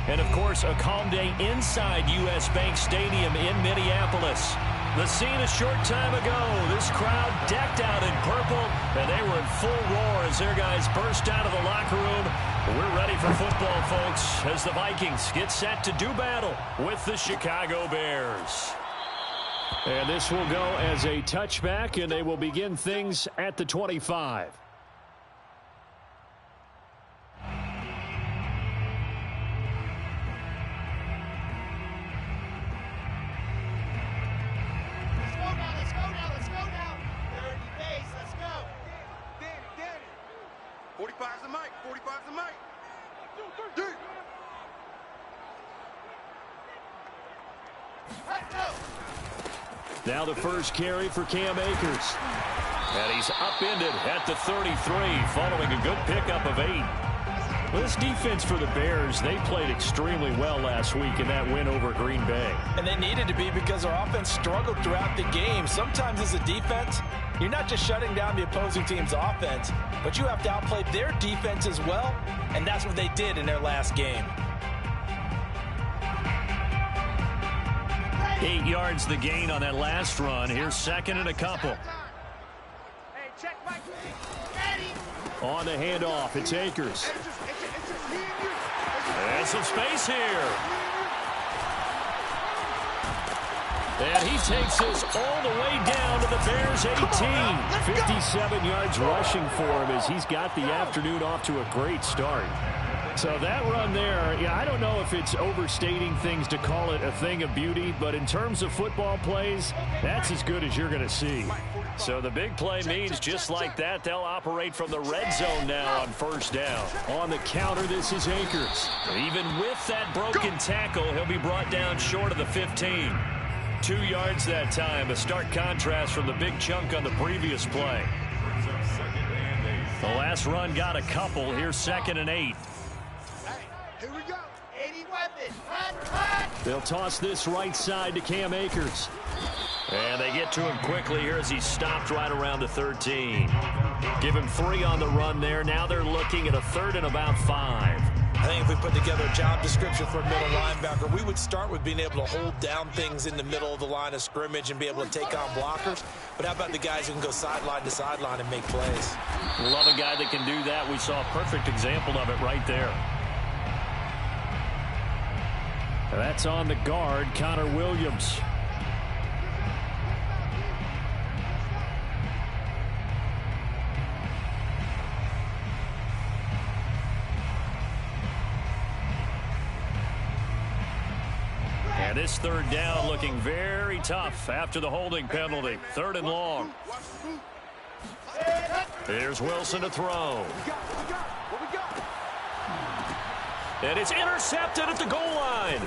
And, of course, a calm day inside U.S. Bank Stadium in Minneapolis. The scene a short time ago. This crowd decked out in purple, and they were in full roar as their guys burst out of the locker room. We're ready for football, folks, as the Vikings get set to do battle with the Chicago Bears. And this will go as a touchback, and they will begin things at the 25. Now the first carry for Cam Akers. And he's upended at the 33 following a good pickup of 8. Well, this defense for the Bears, they played extremely well last week in that win over Green Bay. And they needed to be because our offense struggled throughout the game. Sometimes as a defense, you're not just shutting down the opposing team's offense, but you have to outplay their defense as well, and that's what they did in their last game. 8 yards the gain on that last run. Here's second and a couple. On the handoff, it's Akers. And some space here. And he takes this all the way down to the Bears' 18. 57 yards rushing for him as he's got the afternoon off to a great start. So that run there, yeah, I don't know if it's overstating things to call it a thing of beauty, but in terms of football plays, that's as good as you're going to see. So the big play means just like that, they'll operate from the red zone now on first down. On the counter, this is Akers. Even with that broken tackle, he'll be brought down short of the 15. 2 yards that time, a stark contrast from the big chunk on the previous play. The last run got a couple. Here's second and 8. Here we go. 80 weapons. They'll toss this right side to Cam Akers. And they get to him quickly here as he's stopped right around the 13. Give him 3 on the run there. Now they're looking at a third and about 5. I think if we put together a job description for a middle linebacker, we would start with being able to hold down things in the middle of the line of scrimmage and be able to take on blockers. But how about the guys who can go sideline to sideline and make plays? Love a guy that can do that. We saw a perfect example of it right there. That's on the guard, Connor Williams. And this third down looking very tough after the holding penalty. Third and long. Here's Wilson to throw. And it's intercepted at the goal line.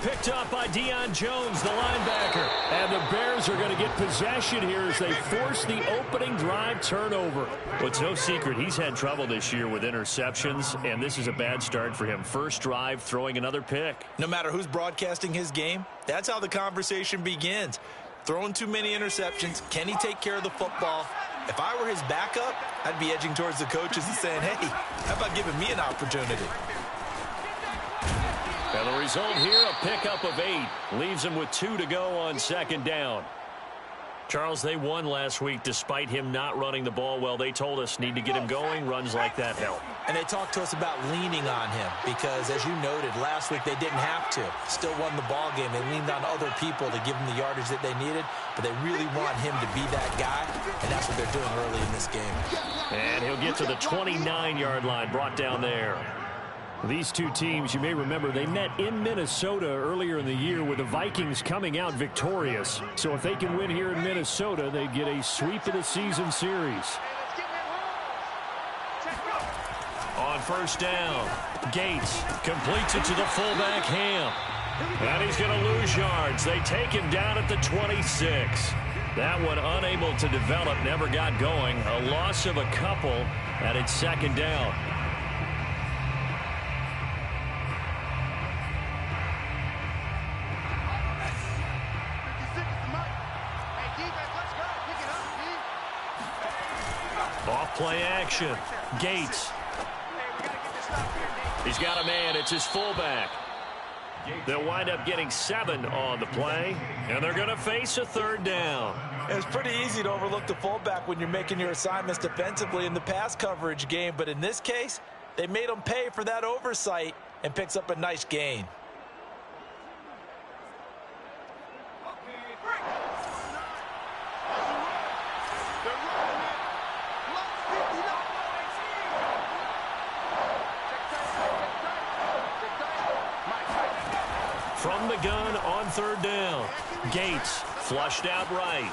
Picked up by Deion Jones, the linebacker. And the Bears are going to get possession here as they force the opening drive turnover. Well, it's no secret he's had trouble this year with interceptions, and this is a bad start for him. First drive, throwing another pick. No matter who's broadcasting his game, that's how the conversation begins. Throwing too many interceptions. Can he take care of the football? If I were his backup, I'd be edging towards the coaches and saying, hey, how about giving me an opportunity? And the result here, a pickup of 8. Leaves him with 2 to go on second down. Charles, they won last week despite him not running the ball well. They told us need to get him going. Runs like that help. And they talked to us about leaning on him because, as you noted, last week they didn't have to. Still won the ball game. They leaned on other people to give them the yardage that they needed, but they really want him to be that guy, and that's what they're doing early in this game. And he'll get to the 29-yard line, brought down there. These two teams, you may remember, they met in Minnesota earlier in the year with the Vikings coming out victorious. So if they can win here in Minnesota, they get a sweep of the season series. On first down, Gates completes it to the fullback, Ham. And he's going to lose yards. They take him down at the 26. That one unable to develop, never got going. A loss of a couple, and it's second down. Off play action. Gates. He's got a man. It's his fullback. They'll wind up getting 7 on the play, and they're going to face a 3rd down. It's pretty easy to overlook the fullback when you're making your assignments defensively in the pass coverage game, but in this case, they made him pay for that oversight and picks up a nice gain. From the gun on 3rd down. Gates flushed out right.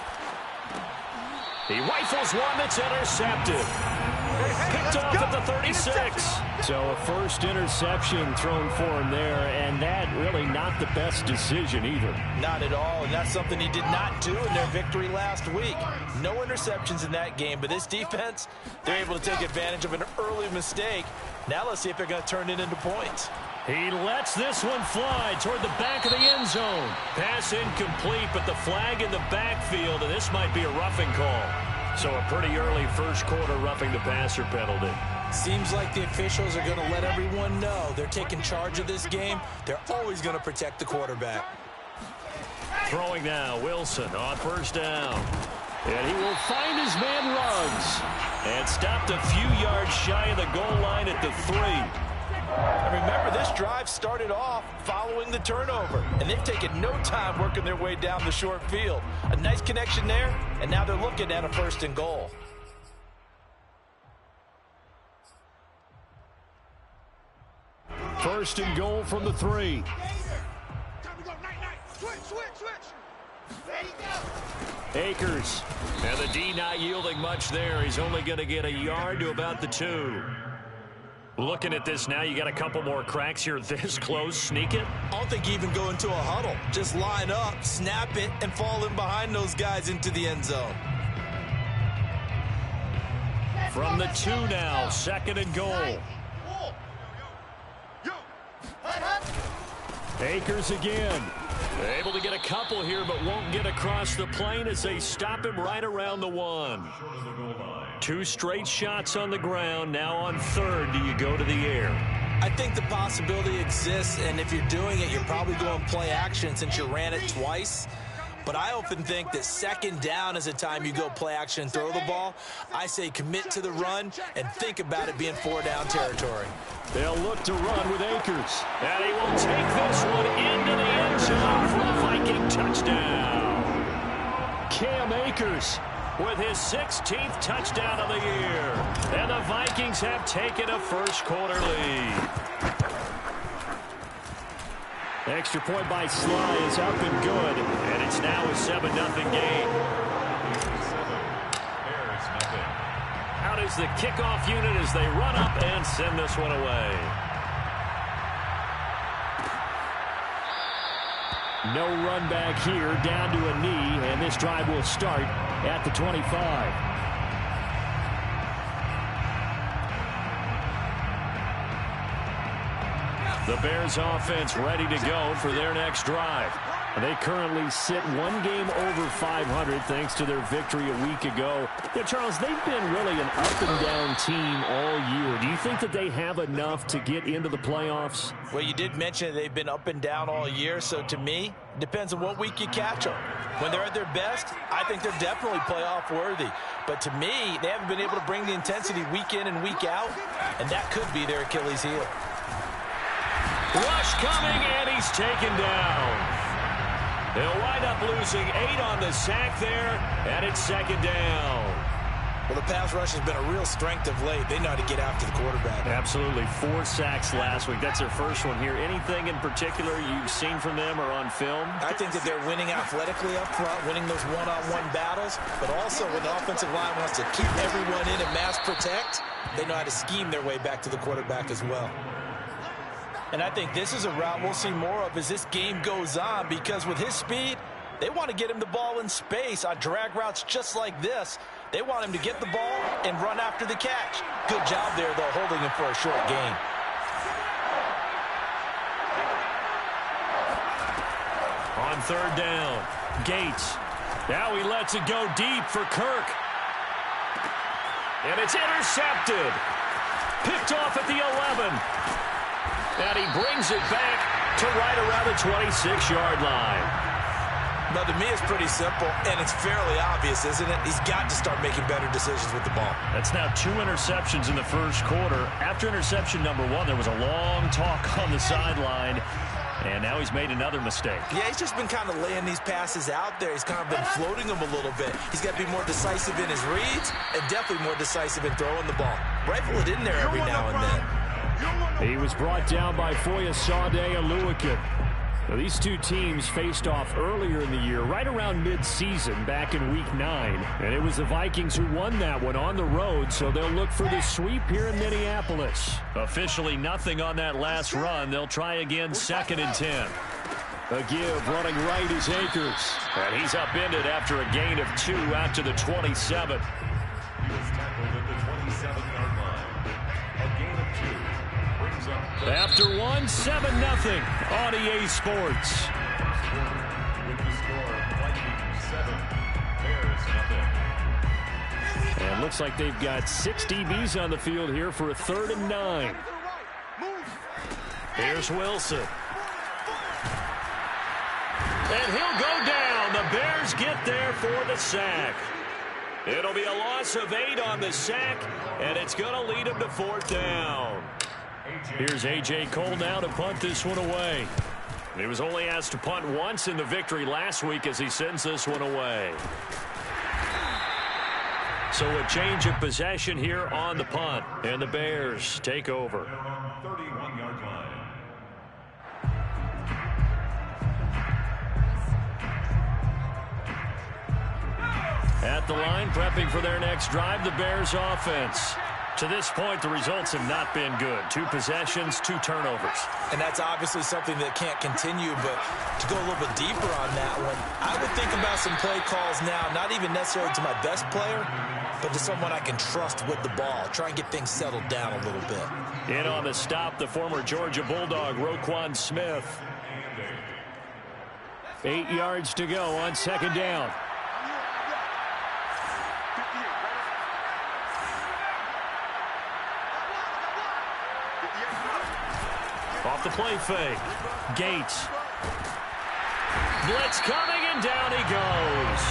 He rifles one that's intercepted. Picked off at the 36. So a first interception thrown for him there, and that really not the best decision either. Not at all, and that's something he did not do in their victory last week. No interceptions in that game, but this defense, they're able to take advantage of an early mistake. Now let's see if they're going to turn it into points. He lets this one fly toward the back of the end zone. Pass incomplete, but the flag in the backfield, and this might be a roughing call. So a pretty early first quarter roughing the passer penalty. Seems like the officials are going to let everyone know they're taking charge of this game. They're always going to protect the quarterback. Throwing now, Wilson on 1st down. And he will find his man Ruggs. And stopped a few yards shy of the goal line at the 3. And remember, this drive started off following the turnover, and they've taken no time working their way down the short field. A nice connection there, and now they're looking at a 1st and goal. First and goal from the 3. Akers. And the D not yielding much there. He's only going to get a yard to about the 2. Looking at this now, you got a couple more cracks here this close. Sneak it. I don't think you even go into a huddle. Just line up, snap it, and fall in behind those guys into the end zone. From the 2 now, 2nd and goal. Akers again. Able to get a couple here, but won't get across the plane as they stop him right around the 1. 2 straight shots on the ground. Now on 3rd, do you go to the air? I think the possibility exists, and if you're doing it, you're probably going play action since you ran it twice. But I often think that 2nd down is the time you go play action and throw the ball. I say commit to the run and think about it being 4-down territory. They'll look to run with Akers. And he will take this one into the end zone for a Viking touchdown. Cam Akers with his 16th touchdown of the year. And the Vikings have taken a first quarter lead. Extra point by Sly is up and good. And it's now a 7-0 game. Out is the kickoff unit as they run up and send this one away. No run back here, down to a knee, and this drive will start at the 25. The Bears offense ready to go for their next drive. They currently sit 1 game over 500 thanks to their victory a week ago. Yeah, Charles, they've been really an up-and-down team all year. Do you think that they have enough to get into the playoffs? Well, you did mention they've been up and down all year, so to me, it depends on what week you catch them. When they're at their best, I think they're definitely playoff worthy. But to me, they haven't been able to bring the intensity week in and week out, and that could be their Achilles heel. Rush coming, and he's taken down. They'll wind up losing 8 on the sack there, and it's 2nd down. Well, the pass rush has been a real strength of late. They know how to get after the quarterback. Absolutely. 4 sacks last week. That's their first one here. Anything in particular you've seen from them or on film? I think that they're winning athletically up front, winning those one-on-one battles, but also when the offensive line wants to keep everyone in and mass protect, they know how to scheme their way back to the quarterback as well. And I think this is a route we'll see more of as this game goes on, because with his speed, they want to get him the ball in space on drag routes just like this. They want him to get the ball and run after the catch. Good job there, though, holding him for a short gain. On 3rd down, Gates. Now he lets it go deep for Kirk. And it's intercepted. Picked off at the 11. And he brings it back to right around the 26-yard line. Now, to me, it's pretty simple, and it's fairly obvious, isn't it? He's got to start making better decisions with the ball. That's now 2 interceptions in the first quarter. After interception number 1, there was a long talk on the sideline, and now he's made another mistake. Yeah, he's just been kind of laying these passes out there. He's kind of been floating them a little bit. He's got to be more decisive in his reads and definitely more decisive in throwing the ball. Rifle it in there every now and then. He was brought down by Foya Sade Aluakin. Now, these two teams faced off earlier in the year, right around mid-season, back in Week 9. And it was the Vikings who won that one on the road, so they'll look for the sweep here in Minneapolis. Officially nothing on that last run. They'll try again 2nd and 10. A give running right is Akers. And he's upended after a gain of 2 out to the 27. He was tackled at the 27-yard line. A gain of 2 brings up after 1, 7-0 on EA Sports. with the score, Vikings 7, Bears nothing. And looks like they've got 6 DBs on the field here for a 3rd and 9. Here's Wilson. And he'll go down. The Bears get there for the sack. It'll be a loss of 8 on the sack, and it's going to lead him to 4th down. Here's A.J. Cole now to punt this one away. He was only asked to punt once in the victory last week as he sends this one away. So a change of possession here on the punt, and the Bears take over. 31-yard line. At the line, prepping for their next drive, the Bears offense. To this point, the results have not been good. 2 possessions, 2 turnovers. And that's obviously something that can't continue, but to go a little bit deeper on that one, I would think about some play calls now, not even necessarily to my best player, but to someone I can trust with the ball. Try and get things settled down a little bit. In on the stop, the former Georgia Bulldog, Roquan Smith. 8 yards to go on 2nd down. Off the play fake. Gates. Blitz coming, and down he goes.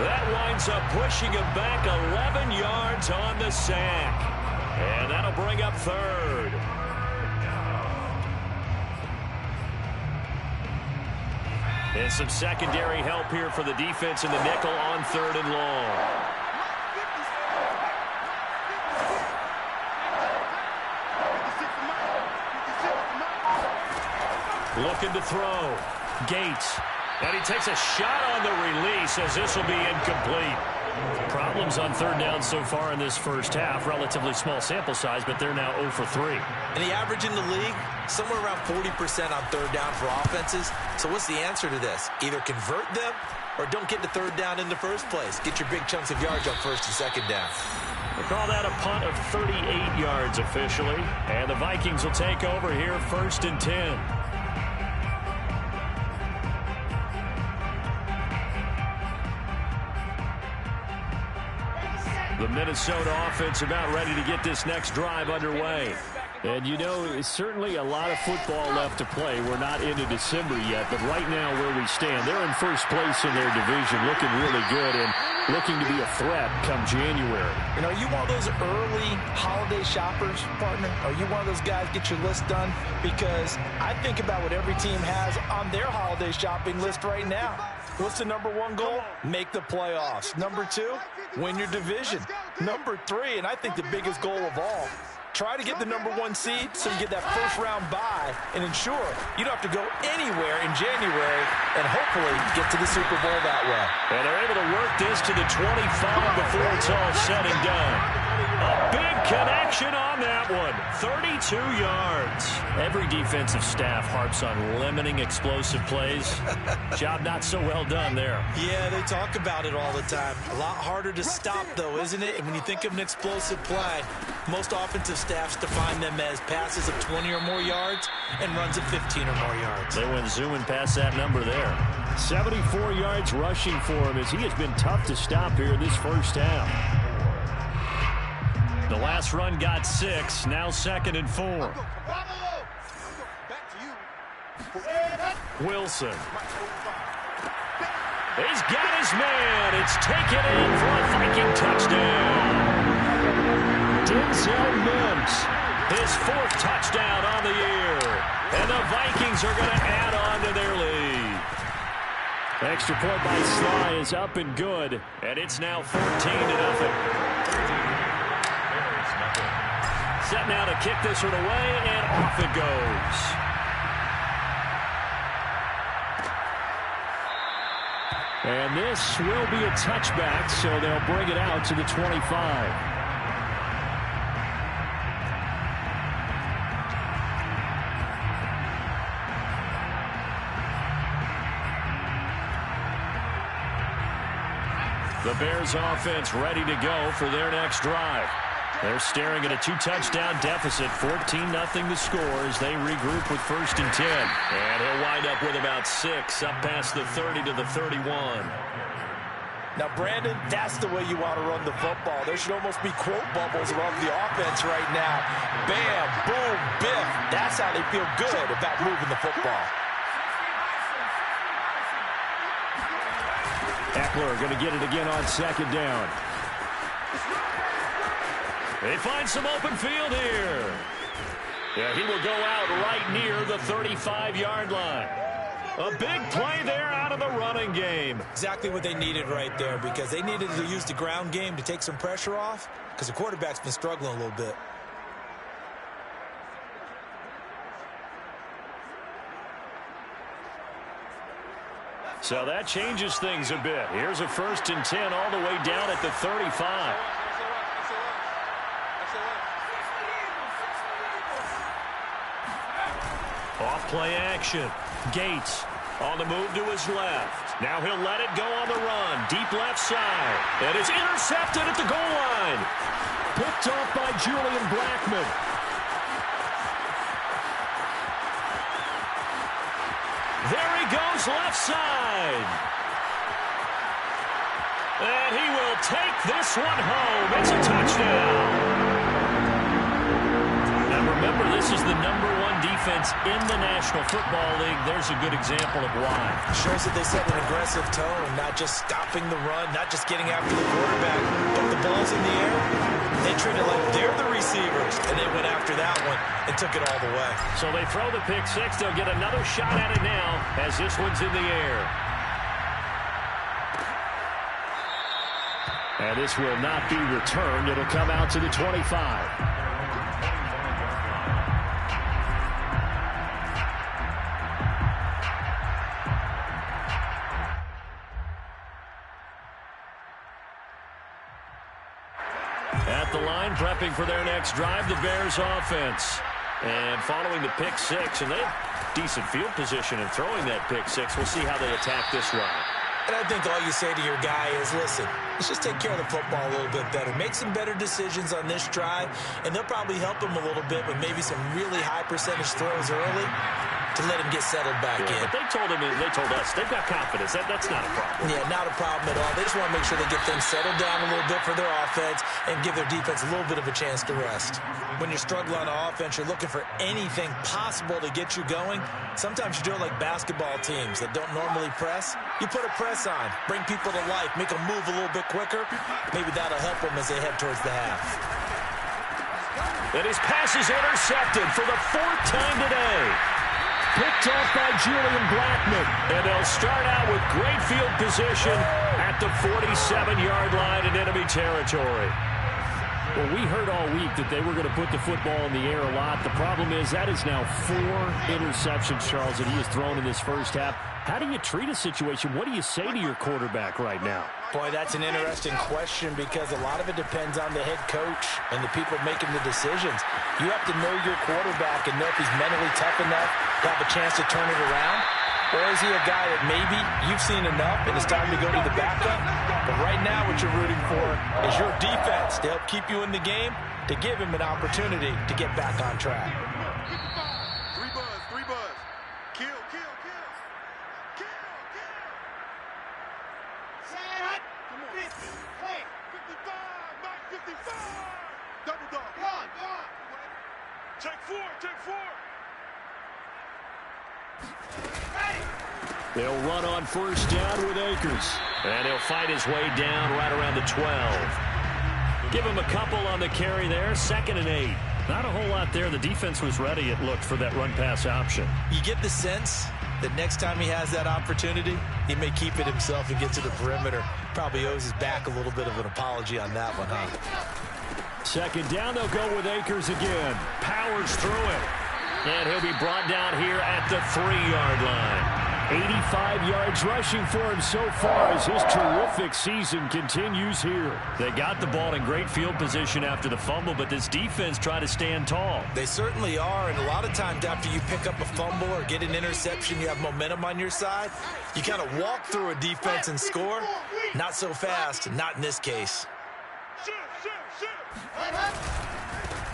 That winds up pushing him back 11 yards on the sack. And that'll bring up 3rd. And some secondary help here for the defense in the nickel on 3rd and long. Looking to throw. Gates. And he takes a shot on the release as this will be incomplete. Problems on 3rd down so far in this first half. Relatively small sample size, but they're now 0 for 3. And the average in the league, somewhere around 40% on 3rd down for offenses. So what's the answer to this? Either convert them or don't get to 3rd down in the first place. Get your big chunks of yards on 1st and 2nd down. We'll call that a punt of 38 yards officially. And the Vikings will take over here 1st and 10. The Minnesota offense about ready to get this next drive underway. And, you know, it's certainly a lot of football left to play. We're not into December yet, but right now where we stand, they're in first place in their division, looking really good and looking to be a threat come January. You know, are you one of those early holiday shoppers, partner? Are you one of those guys get your list done? Because I think about what every team has on their holiday shopping list right now. What's the #1 goal? Make the playoffs. #2, win your division. #3, and I think the biggest goal of all, try to get the #1 seed so you get that first-round bye and ensure you don't have to go anywhere in January and hopefully get to the Super Bowl that way. And they're able to work this to the 25 before it's all said and done. A big connection on that one. 32 yards. Every defensive staff harps on limiting explosive plays. Job not so well done there. Yeah, they talk about it all the time. A lot harder to stop, though, isn't it? And when you think of an explosive play, most offensive staffs define them as passes of 20 or more yards and runs of 15 or more yards. They went zooming past that number there. 74 yards rushing for him as he has been tough to stop here in this first half. The last run got 6, now 2nd and 4. Wilson. He's got his man. It's taken in for a Viking touchdown. Denzel Mims, his 4th touchdown on the year. And the Vikings are going to add on to their lead. Extra point by Sly is up and good. And it's now 14-0. Set now to kick this one away, and off it goes. And this will be a touchback, so they'll bring it out to the 25. The Bears offense ready to go for their next drive. They're staring at a 2-touchdown deficit, 14-0 the score as they regroup with 1st and 10. And he'll wind up with about 6 up past the 30 to the 31. Now, Brandon, that's the way you want to run the football. There should almost be quote bubbles around the offense right now. Bam, boom, biff. That's how they feel good about moving the football. Eckler going to get it again on 2nd down. They find some open field here. Yeah, he will go out right near the 35-yard line. A big play there out of the running game. Exactly what they needed right there, because they needed to use the ground game to take some pressure off, because the quarterback's been struggling a little bit. So that changes things a bit. Here's a 1st and 10 all the way down at the 35. Off play action. Gates on the move to his left. Now he'll let it go on the run. Deep left side. And it's intercepted at the goal line. Picked off by Julian Blackmon. There he goes left side. And he will take this one home. It's a touchdown. Remember, this is the #1 defense in the National Football League. There's a good example of why. Shows that they set an aggressive tone, not just stopping the run, not just getting after the quarterback, but the ball's in the air. They treat it like they're the receivers, and they went after that one and took it all the way. So they throw the pick 6. They'll get another shot at it now as this one's in the air. And this will not be returned. It'll come out to the 25. At the line, prepping for their next drive, the Bears offense. And following the pick 6, and they have decent field position in throwing that pick 6. We'll see how they attack this run. And I think all you say to your guy is, listen, let's just take care of the football a little bit better. Make some better decisions on this drive, and they'll probably help him a little bit with maybe some really high percentage throws early to let him get settled back in. But they told us, they've got confidence. That's not a problem. Yeah, not a problem at all. They just want to make sure they get things settled down a little bit for their offense and give their defense a little bit of a chance to rest. When you're struggling on offense, you're looking for anything possible to get you going. Sometimes you do it like basketball teams that don't normally press. You put a press on, bring people to life, make them move a little bit quicker. Maybe that'll help them as they head towards the half. And his pass is intercepted for the 4th time today. Picked off by Julian Blackmon. And they'll start out with great field position at the 47-yard line in enemy territory. Well, we heard all week that they were going to put the football in the air a lot. The problem is that is now 4 interceptions, Charles, that he has thrown in this first half. How do you treat a situation? What do you say to your quarterback right now? Boy, that's an interesting question because a lot of it depends on the head coach and the people making the decisions. You have to know your quarterback and know if he's mentally tough enough to have a chance to turn it around. Or is he a guy that maybe you've seen enough and it's time to go to the backup? But right now what you're rooting for is your defense to help keep you in the game, to give him an opportunity to get back on track. 3 buzz. Kill. Set. 50. Play. 55. Mike 55. Double dog. Go on. Take 4. They'll run on first down with Akers. And he'll fight his way down right around the 12. Give him a couple on the carry there. 2nd and 8. Not a whole lot there. The defense was ready, it looked, for that run-pass option. You get the sense that next time he has that opportunity, he may keep it himself and get to the perimeter. Probably owes his back a little bit of an apology on that one, huh? 2nd down, they'll go with Akers again. Powers through it. And he'll be brought down here at the 3-yard line. 85 yards rushing for him so far as his terrific season continues here. They got the ball in great field position after the fumble, but this defense tried to stand tall. They certainly are, and a lot of times after you pick up a fumble or get an interception, you have momentum on your side. You kind of walk through a defense and score. Not so fast, not in this case.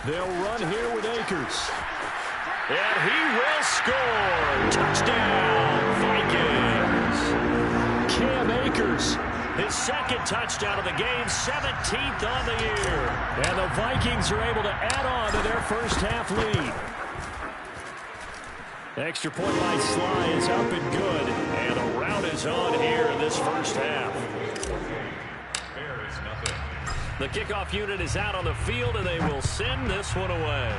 They'll run here with Akers. And he will score. Touchdown, Vikings. Cam Akers. His 2nd touchdown of the game, 17th on the year. And the Vikings are able to add on to their first half lead. Extra point by Sly is up and good. And a rout is on here in this first half. The kickoff unit is out on the field, and they will send this one away.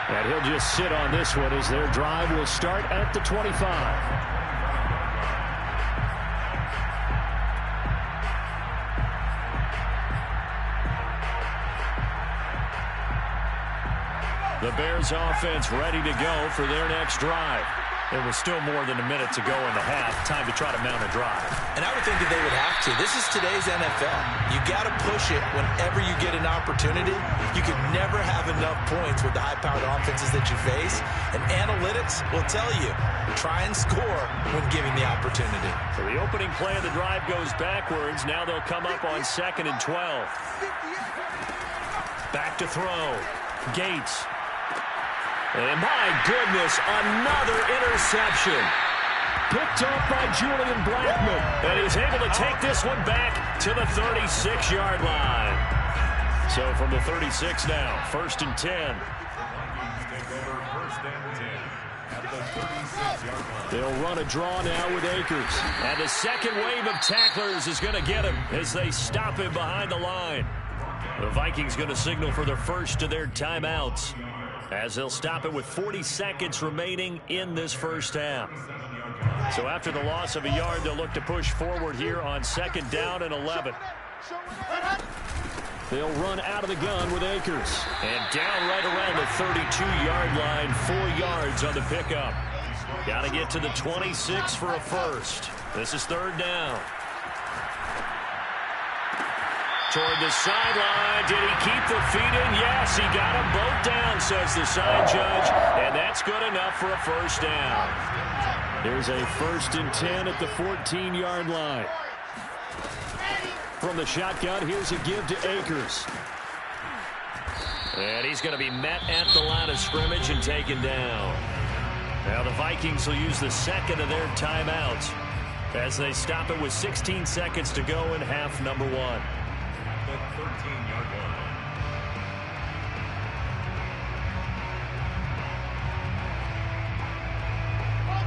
And he'll just sit on this one as their drive will start at the 25. The Bears offense ready to go for their next drive. There was still more than a minute to go in the half. Time to try to mount a drive. And I would think that they would have to. This is today's NFL. You got to push it whenever you get an opportunity. You can never have enough points with the high-powered offenses that you face. And analytics will tell you, try and score when given the opportunity. So the opening play of the drive goes backwards. Now they'll come up on 2nd and 12. Back to throw. Gates. And my goodness, another interception. Picked off by Julian Blackman. And he's able to take this one back to the 36-yard line. So from the 36 now, 1st and 10. They'll run a draw now with Akers. And the second wave of tacklers is going to get him as they stop him behind the line. The Vikings going to signal for their first of their timeouts, as they'll stop it with 40 seconds remaining in this first half. So after the loss of a yard, they'll look to push forward here on 2nd down and 11. They'll run out of the gun with Akers. And down right around the 32-yard line, 4 yards on the pickup. Got to get to the 26 for a first. This is 3rd down. Toward the sideline. Did he keep the feet in? Yes, he got them both down, says the sign judge. And that's good enough for a first down. Here's a 1st and 10 at the 14-yard line. From the shotgun, here's a give to Akers. And he's going to be met at the line of scrimmage and taken down. Now the Vikings will use the 2nd of their timeouts as they stop it with 16 seconds to go in half number 1. 13-yard line.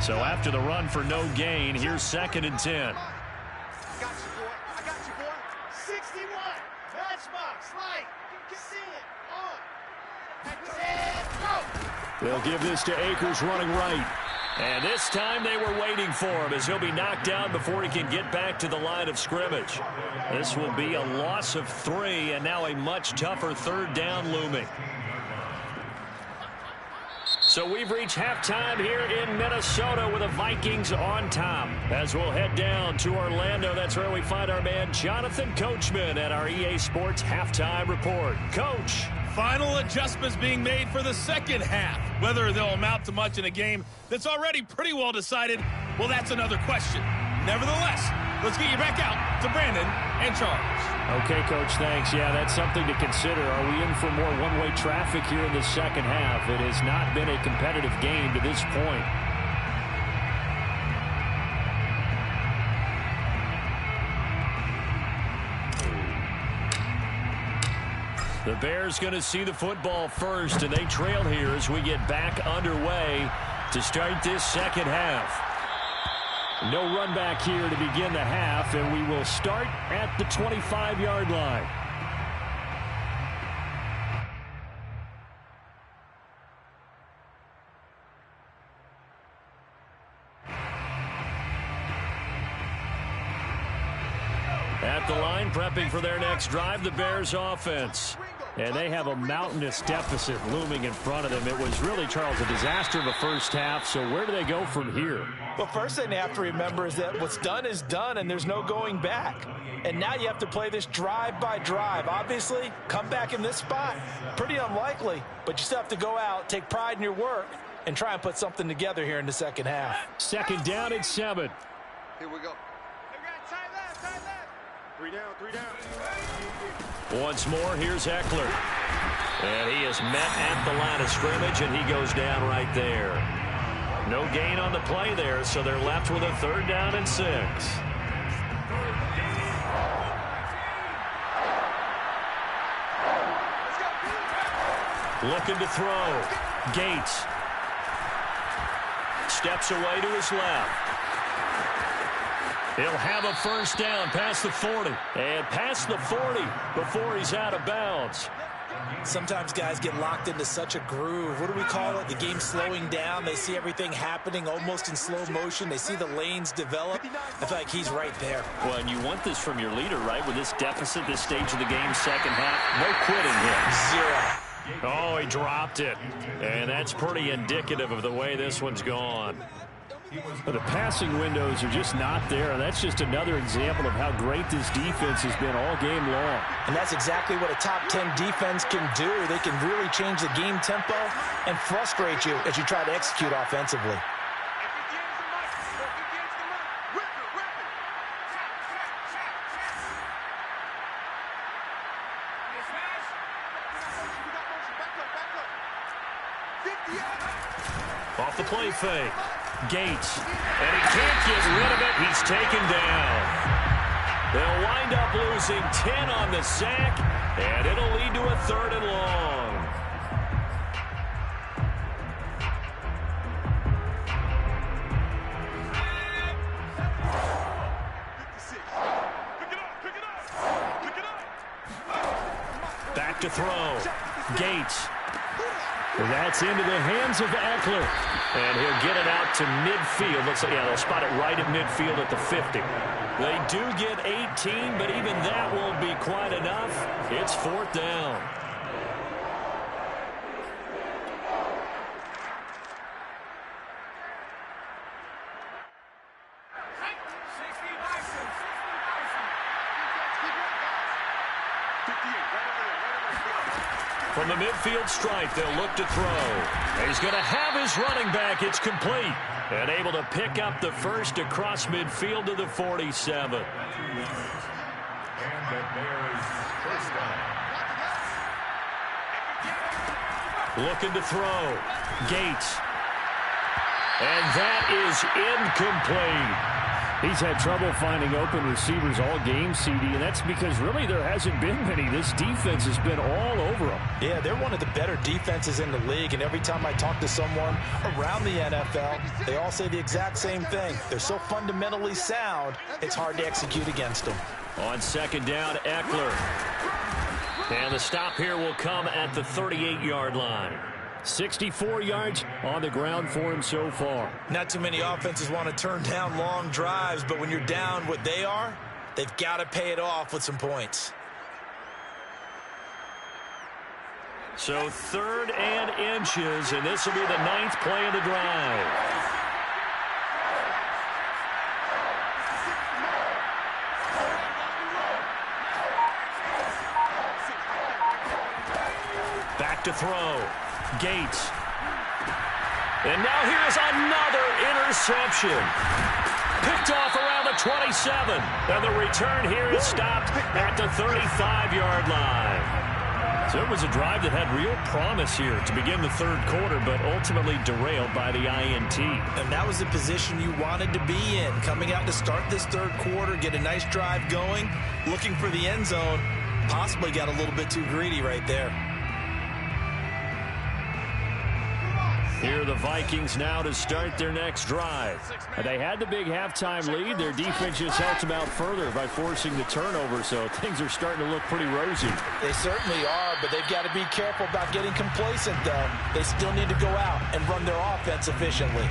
So after the run for no gain, here's 2nd and 10. I got you, boy. I got you, boy. 61. Matchbox. Light. Get on. They'll give this to Akers running right. And this time they were waiting for him as he'll be knocked down before he can get back to the line of scrimmage. This will be a loss of 3 and now a much tougher 3rd down looming. So we've reached halftime here in Minnesota with the Vikings on top. As we'll head down to Orlando, that's where we find our man Jonathan Coachman at our EA Sports Halftime Report. Coach. Final adjustments being made for the second half. Whether they'll amount to much in a game that's already pretty well decided, well, that's another question. Nevertheless, let's get you back out to Brandon and Charles. Okay, Coach, thanks. Yeah, that's something to consider. Are we in for more one-way traffic here in the second half? It has not been a competitive game to this point. The Bears going to see the football first, and they trail here as we get back underway to start this second half. No run back here to begin the half, and we will start at the 25-yard line. At the line, prepping for their next drive, the Bears offense. And they have a mountainous deficit looming in front of them. It was really, Charles, a disaster of a first half. So where do they go from here? Well, first thing they have to remember is that what's done is done, and there's no going back. And now you have to play this drive by drive. Obviously, come back in this spot, pretty unlikely. But you still have to go out, take pride in your work, and try and put something together here in the second half. Second down and 7. Here we go. Tight left, tight left. 3 down, 3 down. Once more, here's Eckler. And he is met at the line of scrimmage, and he goes down right there. No gain on the play there, so they're left with a 3rd down and 6. Looking to throw. Gates. Steps away to his left. He'll have a 1st down past the 40. And past the 40 before he's out of bounds. Sometimes guys get locked into such a groove. What do we call it? The game slowing down. They see everything happening almost in slow motion. They see the lanes develop. I feel like he's right there. Well, and you want this from your leader, right? With this deficit, this stage of the game, second half. No quitting here. 0. Oh, he dropped it. And that's pretty indicative of the way this one's gone. The passing windows are just not there. And that's just another example of how great this defense has been all game long. And that's exactly what a top 10 defense can do. They can really change the game tempo and frustrate you as you try to execute offensively. Off the play fake. Gates. And he can't get rid of it. He's taken down. They'll wind up losing 10 on the sack, and it'll lead to a 3rd and long. Back to throw. Gates. That's into the hands of Eckler. And he'll get it out to midfield. Looks like, yeah, they'll spot it right at midfield at the 50. They do get 18, but even that won't be quite enough. It's 4th down. From the midfield stripe, they'll look to throw. He's going to have his running back. It's complete. And able to pick up the 1st across midfield to the 47. And the Bears first down. Looking to throw. Gates. And that is incomplete. He's had trouble finding open receivers all game, CD, and that's because really there hasn't been many. This defense has been all over them. Yeah, they're one of the better defenses in the league, and every time I talk to someone around the NFL, they all say the exact same thing. They're so fundamentally sound, it's hard to execute against them. On 2nd down, Eckler. And the stop here will come at the 38-yard line. 64 yards on the ground for him so far. Not too many offenses want to turn down long drives, but when you're down what they are, they've got to pay it off with some points. So 3rd and inches, and this will be the 9th play of the drive. Back to throw. Gates. And now here's another interception. Picked off around the 27. And the return here is stopped at the 35-yard line. So it was a drive that had real promise here to begin the 3rd quarter, but ultimately derailed by the INT. And that was the position you wanted to be in. Coming out to start this 3rd quarter, get a nice drive going, looking for the end zone. possibly got a little bit too greedy right there. Here are the Vikings now to start their next drive. They had the big halftime lead. Their defense just helped them out further by forcing the turnover, so things are starting to look pretty rosy. They certainly are, but they've got to be careful about getting complacent, though. They still need to go out and run their offense efficiently.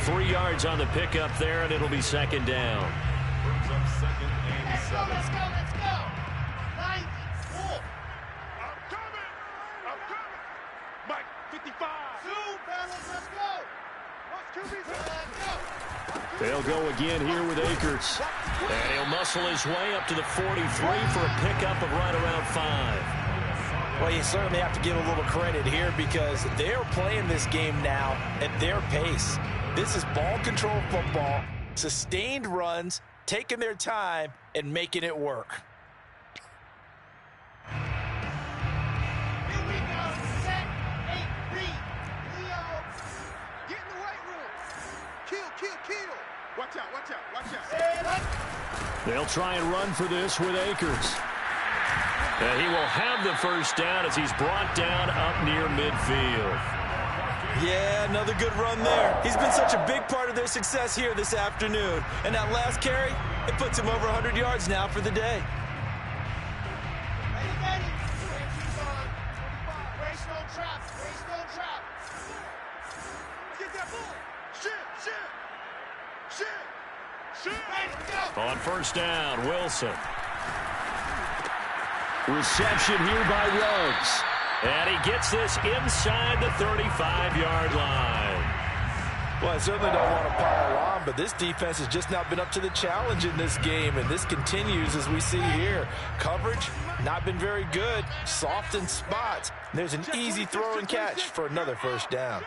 3 yards on the pickup there, and it'll be second down. Brings up second and 7. Let's go. 94. I'm coming. Mike, 55. Let's go. They'll go again here with Akers. And he'll muscle his way up to the 43 for a pickup of right around 5. Well, you certainly have to give a little credit here because they're playing this game now at their pace. This is ball control football, sustained runs, taking their time, and making it work. Here we go. Set, 8, read. Leo. Get in the right room. Kill. Watch out. Set up. They'll try and run for this with Akers. And he will have the first down as he's brought down up near midfield. Yeah, another good run there. He's been such a big part of their success here this afternoon. And that last carry, it puts him over 100 yards now for the day. Ready. Brace no trap. Get that ball. Shit. Ready, go. On first down, Wilson. Reception here by Ruggs. And he gets this inside the 35-yard line. Well, I certainly don't want to pile on, but this defense has just not been up to the challenge in this game, and this continues as we see here. Coverage, not been very good, soft in spots. And there's an easy throw and catch for another first down.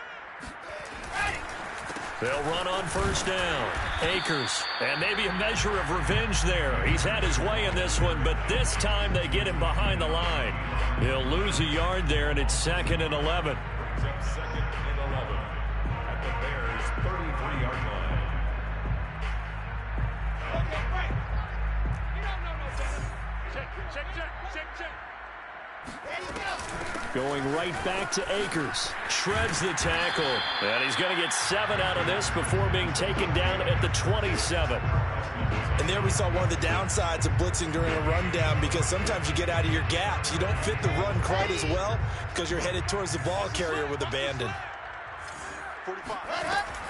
They'll run on first down. Akers, and maybe a measure of revenge there. He's had his way in this one, but this time they get him behind the line. He'll lose a yard there, and it's second and 11. Brings up second and 11 at the Bears' 33-yard line. Okay, right. You don't know no better. Check. Ready, go. Going right back to Akers. Shreds the tackle. And he's going to get 7 out of this before being taken down at the 27. And there we saw one of the downsides of blitzing during a rundown because sometimes you get out of your gaps. You don't fit the run quite as well because you're headed towards the ball carrier with abandon. 45.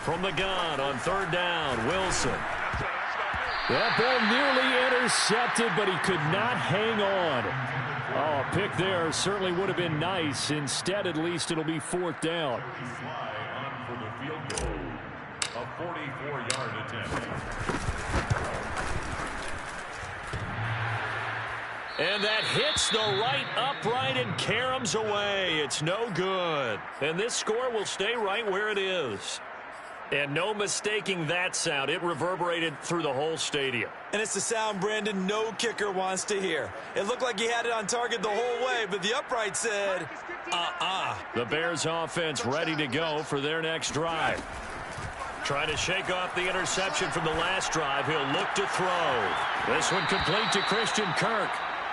From the gun on third down, Wilson. That ball nearly intercepted, but he could not hang on. Oh, a pick there certainly would have been nice. Instead, at least it'll be fourth down. Fly on for the field goal. A 44-yard attempt. And that hits the right upright and caroms away. It's no good. And this score will stay right where it is. And no mistaking that sound. It reverberated through the whole stadium. And it's the sound, Brandon, no kicker wants to hear. It looked like he had it on target the whole way, but the upright said, The Bears offense ready to go for their next drive. Trying to shake off the interception from the last drive. He'll look to throw. This one complete to Christian Kirk.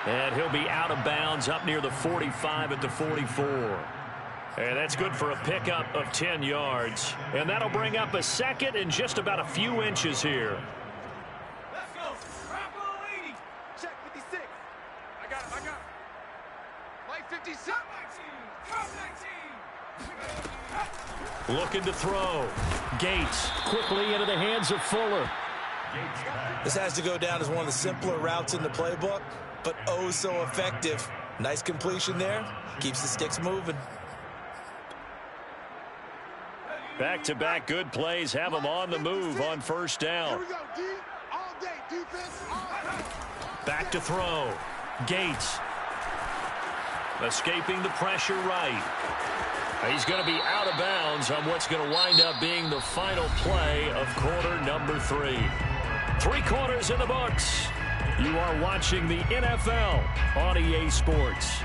And he'll be out of bounds up near the 45 at the 44. And that's good for a pickup of 10 yards. And that'll bring up a second and just about a few inches here. Let's go. Bravo 80. Check 56. I got him. Mike 56. Top 19. Looking to throw. Gates quickly into the hands of Fuller. This has to go down as one of the simpler routes in the playbook, but oh so effective. Nice completion there. Keeps the sticks moving. Back-to-back good plays have them on the move on first down. Here we go, D. All day. Defense. All day. Back to throw. Gates. Escaping the pressure right. He's going to be out of bounds on what's going to wind up being the final play of quarter number 3. 3 quarters in the books. You are watching the NFL on EA Sports.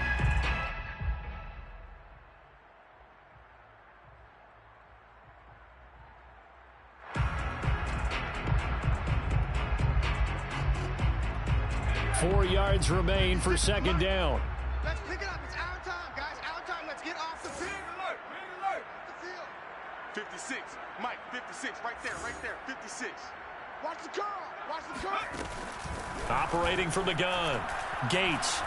4 yards remain for second down. Let's pick it up. It's our time, guys. Our time. Let's get off the field. Alert. Alert. The field. 56. Mike, 56. Right there. 56. Watch the curl. Watch the curl. Operating from the gun. Gates.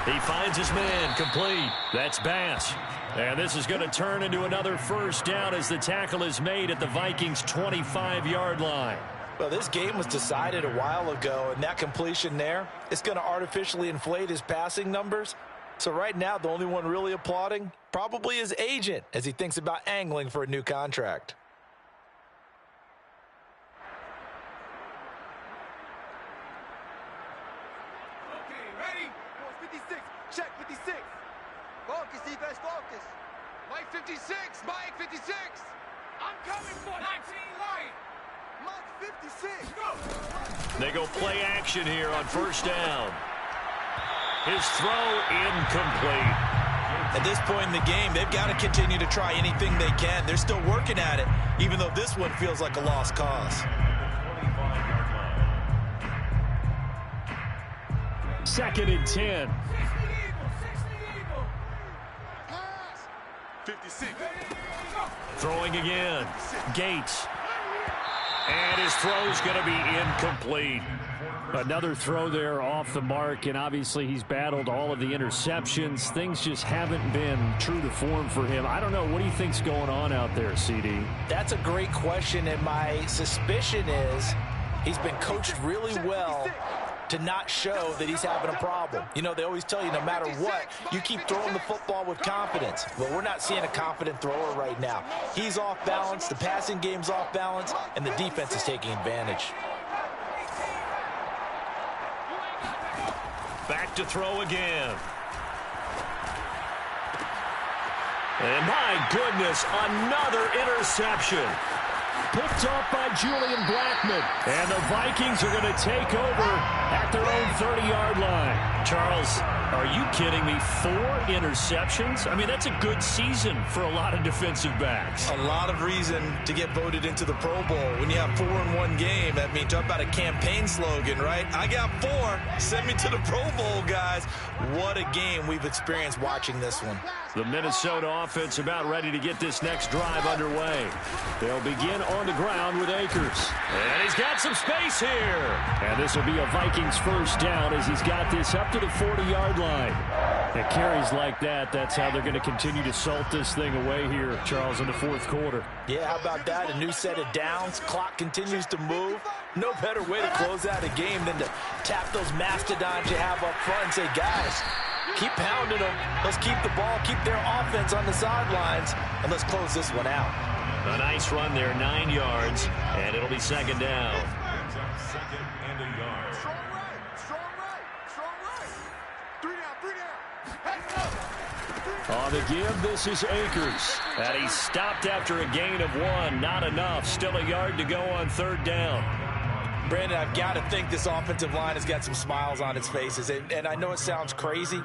He finds his man, complete. That's Bass. And this is going to turn into another first down as the tackle is made at the Vikings' 25-yard line. Well, this game was decided a while ago, and that completion there, it's going to artificially inflate his passing numbers. So right now, the only one really applauding, probably his agent, as he thinks about angling for a new contract. Check 56. Focus, defense, focus. Mike 56. Mike 56. I'm coming for 19 Mike. Mike 56. Go. They go play action here on first down. His throw incomplete. At this point in the game, they've got to continue to try anything they can. They're still working at it, even though this one feels like a lost cause. 2nd and 10. 56. Throwing again. Gates. And his throw's going to be incomplete. Another throw there off the mark, and obviously he's battled all of the interceptions. Things just haven't been true to form for him. I don't know. What do you think's going on out there, CD? That's a great question, and my suspicion is he's been coached really well to not show that he's having a problem. You know, they always tell you no matter what, you keep throwing the football with confidence. Well, we're not seeing a confident thrower right now. He's off balance, the passing game's off balance, and the defense is taking advantage. Back to throw again. And my goodness, another interception. Picked off by Julian Blackman. And the Vikings are going to take over at their own 30-yard line. Charles, are you kidding me? 4 interceptions? I mean, that's a good season for a lot of defensive backs. A lot of reason to get voted into the Pro Bowl. When you have 4 in one game, I mean, talk about a campaign slogan, right? I got 4. Send me to the Pro Bowl, guys. What a game we've experienced watching this one. The Minnesota offense about ready to get this next drive underway. They'll begin on the ground with Akers. And he's got some space here. And this will be a Vikings first down as he's got this up to the 40-yard line. It carries like that. That's how they're going to continue to salt this thing away here, Charles, in the fourth quarter. Yeah, how about that? A new set of downs. Clock continues to move. No better way to close out a game than to tap those mastodons you have up front and say, guys, keep pounding them. Let's keep the ball, keep their offense on the sidelines, and let's close this one out. A nice run there, 9 yards, and it'll be second down. Second and a yard. Strong right. Strong right. Strong right. 3 down. 3 down. Heads up. On the give, this is Akers. And he stopped after a gain of 1. Not enough. Still a yard to go on third down. Brandon, I've got to think this offensive line has got some smiles on its faces. And I know it sounds crazy,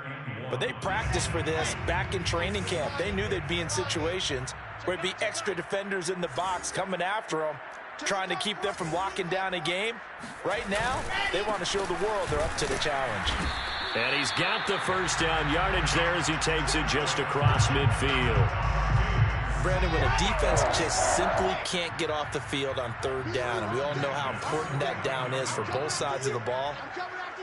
but they practiced for this back in training camp. They knew they'd be in situations where it'd be extra defenders in the box coming after them, trying to keep them from locking down a game. Right now, they want to show the world they're up to the challenge. And he's got the first down yardage there as he takes it just across midfield. Brandon, when a defense just simply can't get off the field on third down, and we all know how important that down is for both sides of the ball,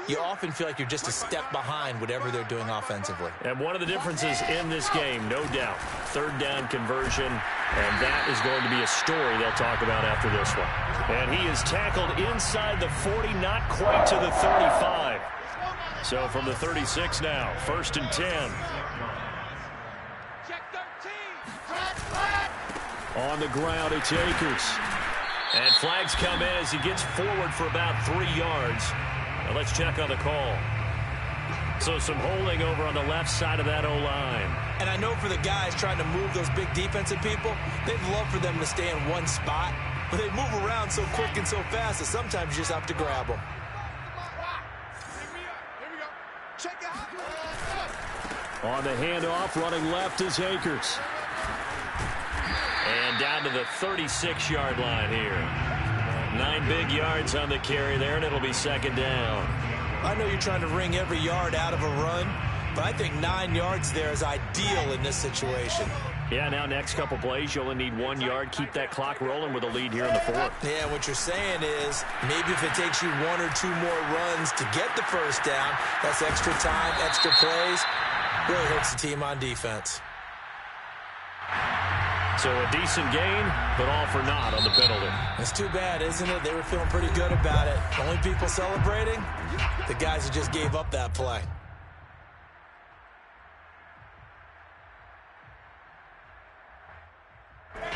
you often feel like you're just a step behind whatever they're doing offensively. And one of the differences in this game, no doubt, third down conversion, and that is going to be a story they'll talk about after this one. And he is tackled inside the 40, not quite to the 35. So from the 36 now, 1st and 10. On the ground, it's Akers. And flags come in as he gets forward for about 3 yards. Now let's check on the call. So some holding over on the left side of that O-line. And I know for the guys trying to move those big defensive people, they'd love for them to stay in one spot. But they move around so quick and so fast that sometimes you just have to grab them. On the handoff, running left is Akers. And down to the 36-yard line here. 9 big yards on the carry there, and it'll be second down. I know you're trying to wring every yard out of a run, but I think 9 yards there is ideal in this situation. Yeah, now next couple plays, you only need 1 yard. Keep that clock rolling with a lead here in the fourth. Yeah, what you're saying is maybe if it takes you 1 or 2 more runs to get the first down, that's extra time, extra plays, really hurts the team on defense. So a decent gain, but all for naught on the penalty. It's too bad, isn't it? They were feeling pretty good about it. Only people celebrating, the guys who just gave up that play.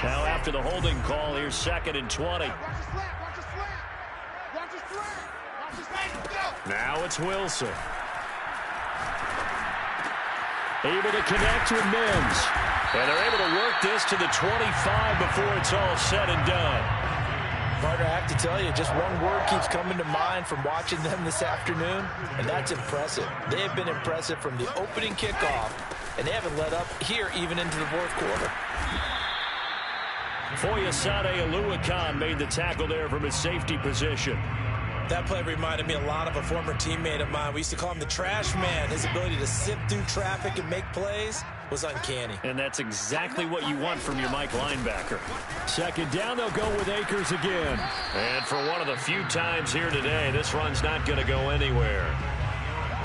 Now after the holding call, here's 2nd and 20. Watch the slant, watch the slant. Watch the slant. Watch the slant. Go. Now it's Wilson. Able to connect with Mims. And they're able to work this to the 25 before it's all said and done. Partner, I have to tell you, just one word keeps coming to mind from watching them this afternoon, and that's impressive. They have been impressive from the opening kickoff, and they haven't let up here even into the fourth quarter. Foyesade Oluwakan made the tackle there from his safety position. That play reminded me a lot of a former teammate of mine. We used to call him the trash man. His ability to sift through traffic and make plays was uncanny. And that's exactly what you want from your Mike linebacker. Second down, they'll go with Akers again. And for one of the few times here today, this run's not going to go anywhere.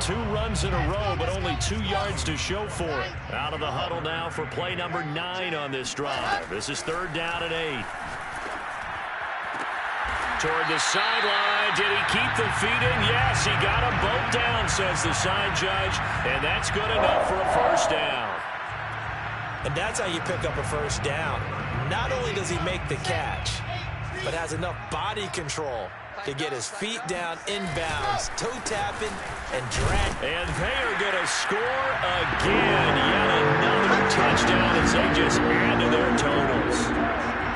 2 runs in a row, but only 2 yards to show for it. Out of the huddle now for play number 9 on this drive. This is 3rd down and 8. Toward the sideline. Did he keep the feet in? Yes, he got them both down, says the side judge. And that's good enough for a first down. And that's how you pick up a first down. Not only does he make the catch, but has enough body control to get his feet down inbounds, toe tapping, and drag. And they are going to score again. Yet another touchdown as they just add to their totals.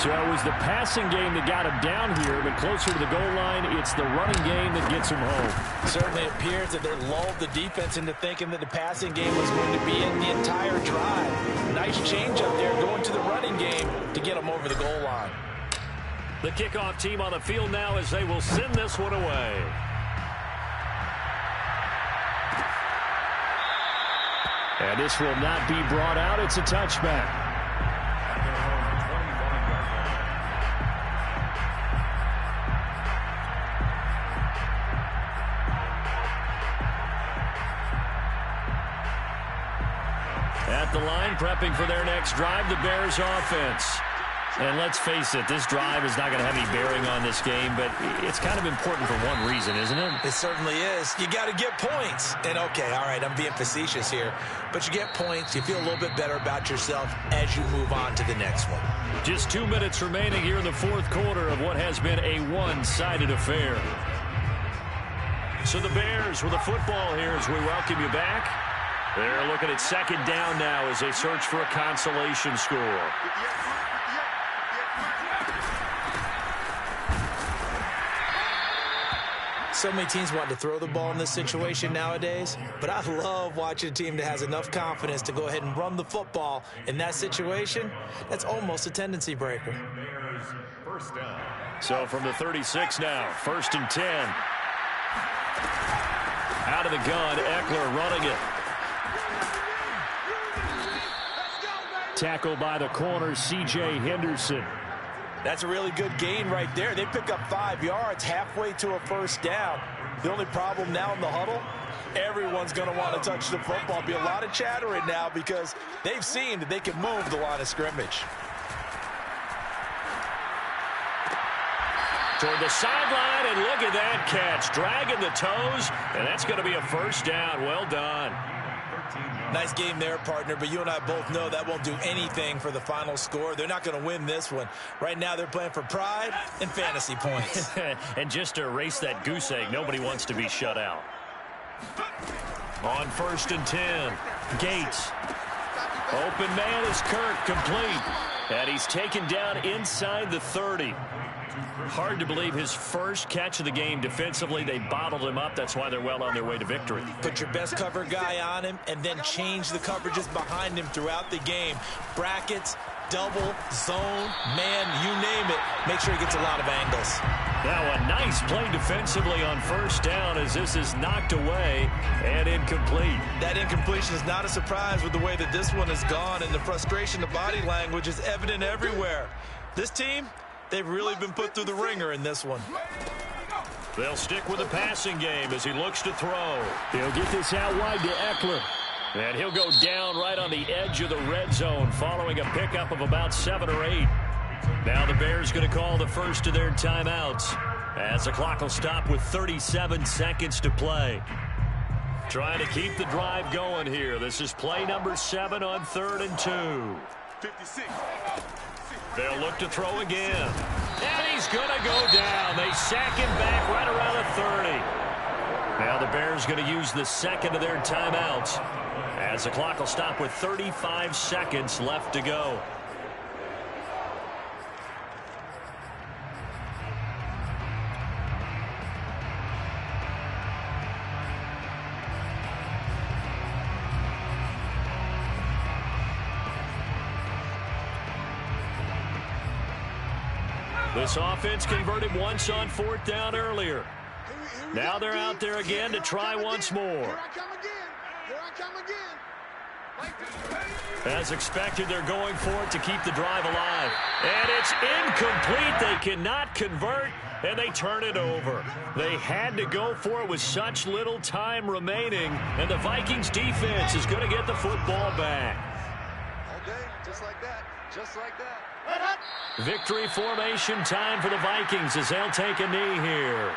So it was the passing game that got him down here, but closer to the goal line, it's the running game that gets him home. Certainly appears that they lulled the defense into thinking that the passing game was going to be in the entire drive. Nice change up there going to the running game to get them over the goal line. The kickoff team on the field now as they will send this one away. And this will not be brought out. It's a touchback. At the line, prepping for their next drive, the Bears offense. And let's face it, this drive is not going to have any bearing on this game, but it's kind of important for one reason, isn't it? It certainly is. You got to get points. And, okay, all right, I'm being facetious here, but you get points, you feel a little bit better about yourself as you move on to the next one. Just 2 minutes remaining here in the fourth quarter of what has been a one-sided affair. So the Bears with the football here as we welcome you back. They're looking at 2nd down now as they search for a consolation score. So many teams want to throw the ball in this situation nowadays, but I love watching a team that has enough confidence to go ahead and run the football in that situation. That's almost a tendency breaker. So from the 36 now, 1st and 10. Out of the gun, Eckler running it. Tackle by the corner, C.J. Henderson. That's a really good gain right there. They pick up 5 yards halfway to a first down. The only problem now in the huddle, everyone's going to want to touch the football. Be a lot of chattering now because they've seen that they can move the line of scrimmage. Toward the sideline, and look at that catch. Dragging the toes, and that's going to be a first down. Well done. Nice game there, partner, but you and I both know that won't do anything for the final score. They're not going to win this one. Right now, they're playing for pride and fantasy points. And just to erase that goose egg, nobody wants to be shut out. On 1st and 10, Gates. Open man is Kirk, complete. And he's taken down inside the 30. Hard to believe his first catch of the game defensively. They bottled him up. That's why they're well on their way to victory. Put your best cover guy on him and then change the coverages behind him throughout the game. Brackets, double, zone, man, you name it. Make sure he gets a lot of angles. Now a nice play defensively on first down as this is knocked away and incomplete. That incompletion is not a surprise with the way that this one has gone, and the frustration, the body language is evident everywhere. This team, they've really been put through the ringer in this one. They'll stick with the passing game as he looks to throw. He'll get this out wide to Eckler. And he'll go down right on the edge of the red zone following a pickup of about 7 or 8. Now the Bears going to call the first of their timeouts as the clock will stop with 37 seconds to play. Trying to keep the drive going here. This is play number 7 on 3rd and 2. 56. They'll look to throw again. And he's going to go down. They sack him back right around the 30. Now the Bears going to use the second of their timeouts as the clock will stop with 35 seconds left to go. This offense converted once on 4th down earlier. Now they're out there again to try once more. Here I come again. Here I come again. As expected, they're going for it to keep the drive alive. And it's incomplete. They cannot convert, and they turn it over. They had to go for it with such little time remaining, and the Vikings defense is going to get the football back. Okay, just like that. Just like that. Victory formation time for the Vikings as they'll take a knee here.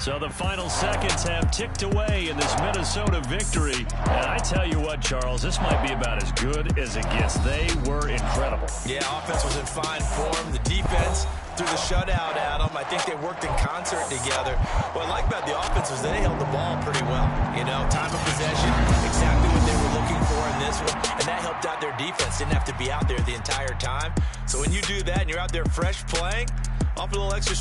So the final seconds have ticked away in this Minnesota victory. And I tell you what, Charles, this might be about as good as it gets. They were incredible. Yeah, offense was in fine form. The defense threw the shutout at them. I think they worked in concert together. What I like about the offense was they held the ball pretty well. You know, time of possession, exactly what they were looking for in this one. And that helped out their defense. Didn't have to be out there the entire time. So when you do that and you're out there fresh playing, off a little extra